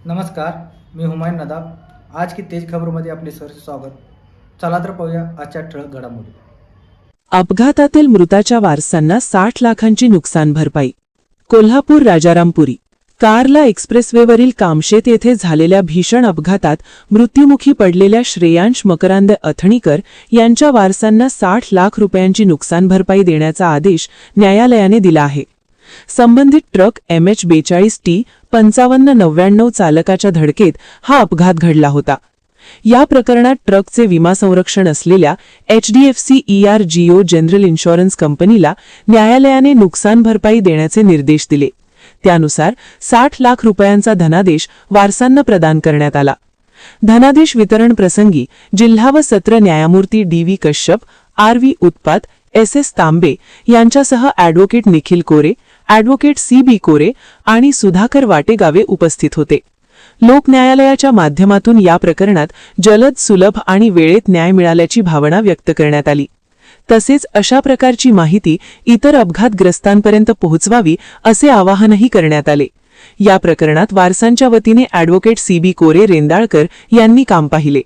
नमस्कार, मी हुमायून नदाब. आज की तेज खबरमध्ये आपले सहर्ष स्वागत. चला तर पाहूया आजच्या ठळक घडामोडी. अपघातातील मृताच्या वारसांना 60 लाखांची नुकसान भरपाई. कोल्हापूर राजारामपुरी कारला एक्सप्रेसवेवरील कामशेत येथे झालेल्या भीषण अपघातात मृत्युमुखी पडलेल्या श्रेयांश मकरांद अथणीकर यांच्या वारसांना 60 लाख रुपयांची नुकसान भरपाई देण्याचा आदेश न्यायालयाने दिला आहे. संबंधित ट्रक MH42T 5599 चालकाच्या धडकेत हा अपघात घडला होता. या प्रकरणात ट्रकचे विमा संरक्षण असलेल्या HDFC ERGO जनरल इन्शुरन्स कंपनीला न्यायालयाने नुकसान भरपाई देण्याचे निर्देश दिले. त्यानुसार 60 लाख रुपयांचा धनादेश वारसांना प्रदान करण्यात आला. धनादेश वितरण प्रसंगी जिल्हा व सत्र न्यायमूर्ती DV कश्यप, RV उत्पात, SS तांबे यांच्यासह ॲडव्होकेट निखिल कोरे, ॲडव्होकेट CB कोरे आणि सुधाकर वाटेगावे उपस्थित होते. लोक न्यायालयाच्या माध्यमातून या प्रकरणात जलद, सुलभ आणि वेळेत न्याय मिळाल्याची भावना व्यक्त करण्यात आली. तसेच अशा प्रकारची माहिती इतर अपघातग्रस्तांपर्यंत पोहोचवावी असे आवाहनही करण्यात आले. या प्रकरणात वारसांच्या वतीने ॲडव्होकेट CB कोरे रेंदाळकर यांनी काम पाहिले.